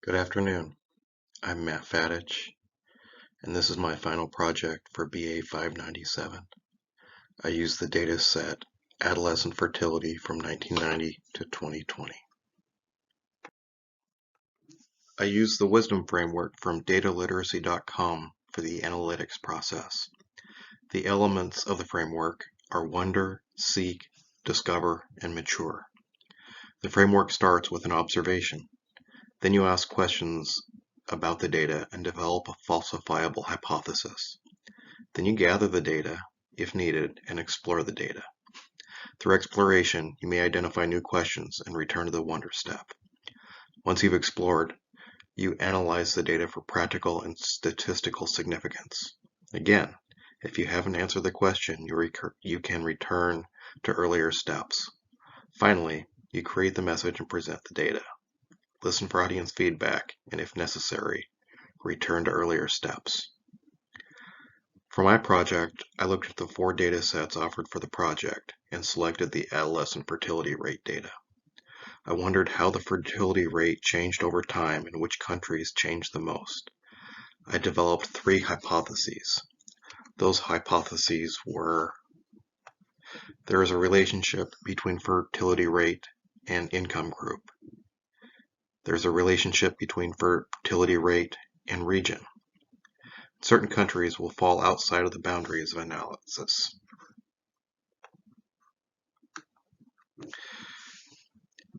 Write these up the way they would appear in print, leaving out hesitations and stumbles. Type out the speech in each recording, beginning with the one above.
Good afternoon. I'm Matt Fadich, and this is my final project for BA597. I used the data set Adolescent Fertility from 1990 to 2020. I used the Wisdom Framework from dataliteracy.com for the analytics process. The elements of the framework are wonder, seek, discover, and mature. The framework starts with an observation. Then you ask questions about the data and develop a falsifiable hypothesis. Then you gather the data, if needed, and explore the data. Through exploration, you may identify new questions and return to the wonder step. Once you've explored, you analyze the data for practical and statistical significance. Again, if you haven't answered the question, you can return to earlier steps. Finally, you create the message and present the data. Listen for audience feedback, and if necessary, return to earlier steps. For my project, I looked at the 4 data sets offered for the project and selected the adolescent fertility rate data. I wondered how the fertility rate changed over time and which countries changed the most. I developed 3 hypotheses. Those hypotheses were: there is a relationship between fertility rate and income group. There's a relationship between fertility rate and region. Certain countries will fall outside of the boundaries of analysis.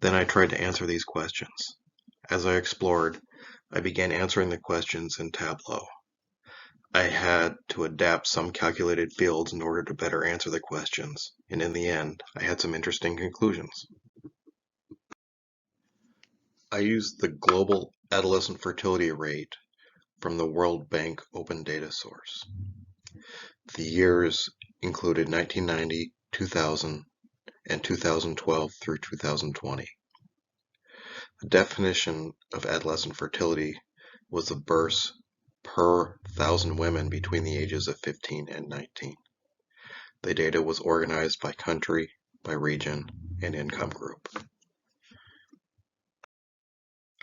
Then I tried to answer these questions. As I explored, I began answering the questions in Tableau. I had to adapt some calculated fields in order to better answer the questions, and in the end, I had some interesting conclusions. I used the global adolescent fertility rate from the World Bank Open Data Source. The years included 1990, 2000, and 2012 through 2020. The definition of adolescent fertility was the births per 1,000 women between the ages of 15 and 19. The data was organized by country, by region, and income group.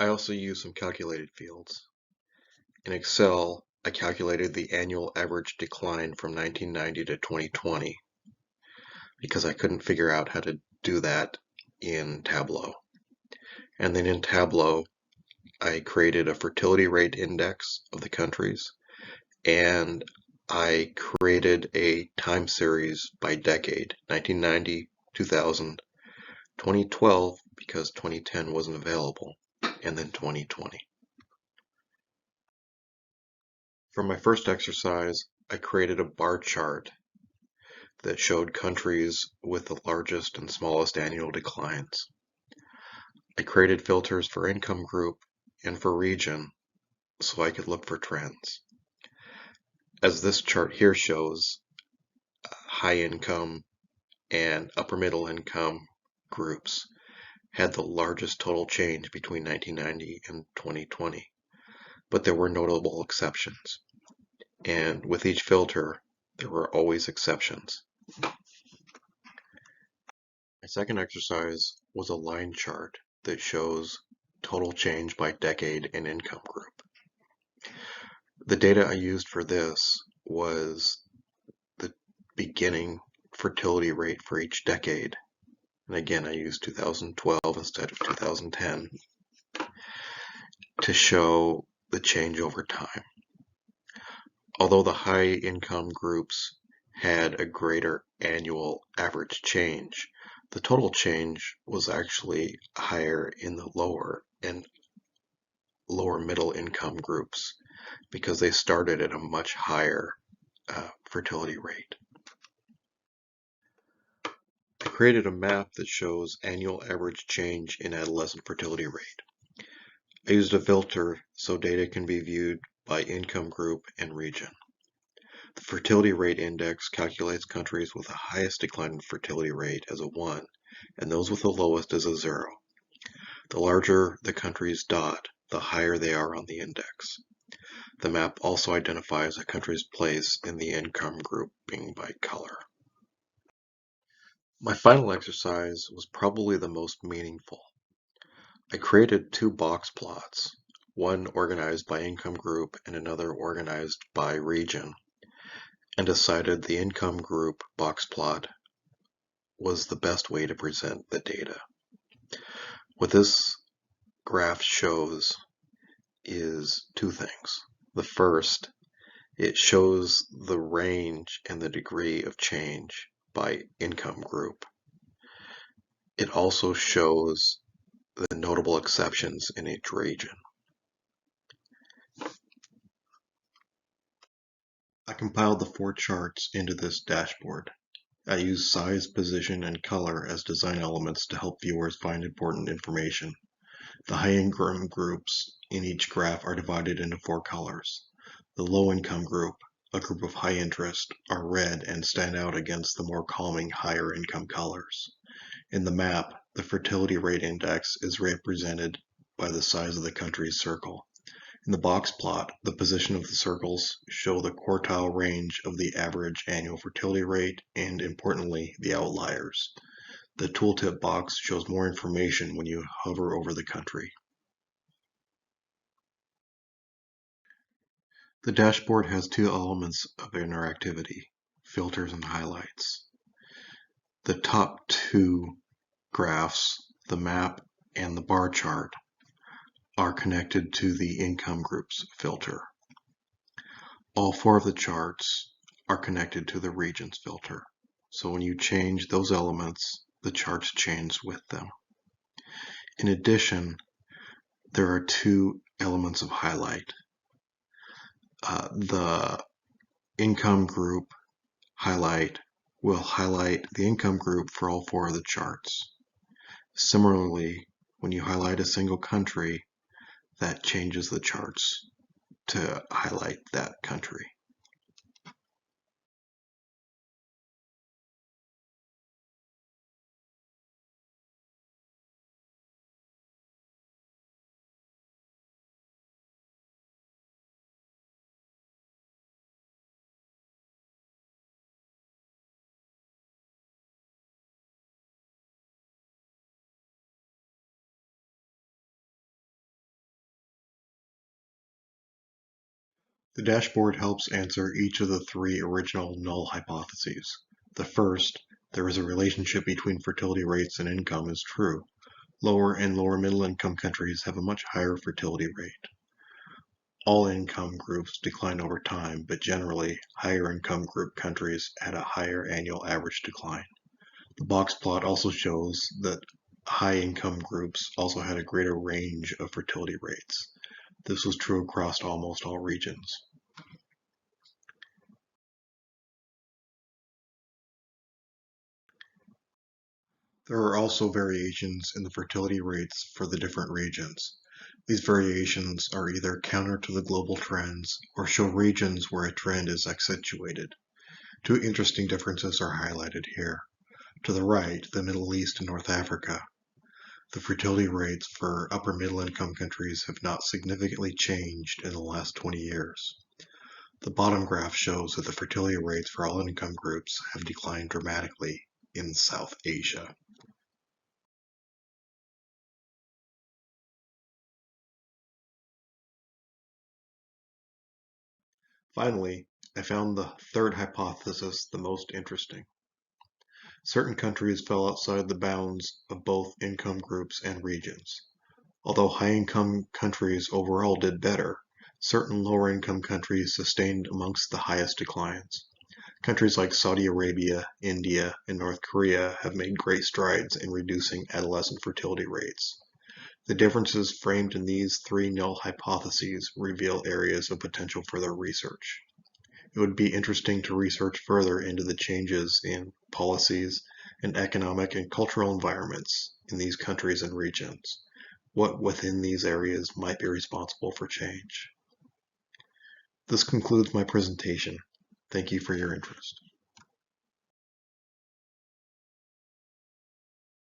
I also used some calculated fields. In Excel, I calculated the annual average decline from 1990 to 2020 because I couldn't figure out how to do that in Tableau. And then in Tableau, I created a fertility rate index of the countries, and I created a time series by decade, 1990, 2000, 2012, because 2010 wasn't available, and then 2020. For my first exercise, I created a bar chart that showed countries with the largest and smallest annual declines. I created filters for income group and for region so I could look for trends. As this chart here shows, high income and upper middle income groups had the largest total change between 1990 and 2020, but there were notable exceptions. And with each filter, there were always exceptions. My second exercise was a line chart that shows total change by decade and income group. The data I used for this was the beginning fertility rate for each decade. And again, I used 2012 instead of 2010 to show the change over time. Although the high income groups had a greater annual average change, the total change was actually higher in the lower and lower middle income groups because they started at a much higher fertility rate. I created a map that shows annual average change in adolescent fertility rate. I used a filter so data can be viewed by income group and region. The fertility rate index calculates countries with the highest decline in fertility rate as a 1, and those with the lowest as a 0. The larger the country's dot, the higher they are on the index. The map also identifies a country's place in the income grouping by color. My final exercise was probably the most meaningful. I created 2 box plots, one organized by income group and another organized by region, and decided the income group box plot was the best way to present the data. What this graph shows is two things. The first, it shows the range and the degree of change by income group. It also shows the notable exceptions in each region. I compiled the 4 charts into this dashboard. I used size, position, and color as design elements to help viewers find important information. The high-income groups in each graph are divided into 4 colors. The low-income group, a group of high interest, are red and stand out against the more calming higher income colors. In the map, the fertility rate index is represented by the size of the country's circle. In the box plot, the position of the circles show the quartile range of the average annual fertility rate and, importantly, the outliers. The tooltip box shows more information when you hover over the country. The dashboard has 2 elements of interactivity, filters and highlights. The top 2 graphs, the map and the bar chart, are connected to the income groups filter. All 4 of the charts are connected to the regions filter. So when you change those elements, the charts change with them. In addition, there are 2 elements of highlight. The income group highlight will highlight the income group for all 4 of the charts. Similarly, when you highlight a single country, that changes the charts to highlight that country. The dashboard helps answer each of the 3 original null hypotheses. The first, there is a relationship between fertility rates and income, is true. Lower and lower middle income countries have a much higher fertility rate. All income groups decline over time, but generally, higher income group countries had a higher annual average decline. The box plot also shows that high income groups also had a greater range of fertility rates. This was true across almost all regions. There are also variations in the fertility rates for the different regions. These variations are either counter to the global trends or show regions where a trend is accentuated. 2 interesting differences are highlighted here. To the right, the Middle East and North Africa. The fertility rates for upper middle income countries have not significantly changed in the last 20 years. The bottom graph shows that the fertility rates for all income groups have declined dramatically in South Asia. Finally, I found the 3rd hypothesis the most interesting. Certain countries fell outside the bounds of both income groups and regions. Although high-income countries overall did better, certain lower-income countries sustained amongst the highest declines. Countries like Saudi Arabia, India, and North Korea have made great strides in reducing adolescent fertility rates. The differences framed in these 3 null hypotheses reveal areas of potential further research. It would be interesting to research further into the changes in policies and economic and cultural environments in these countries and regions. What within these areas might be responsible for change. This concludes my presentation. Thank you for your interest.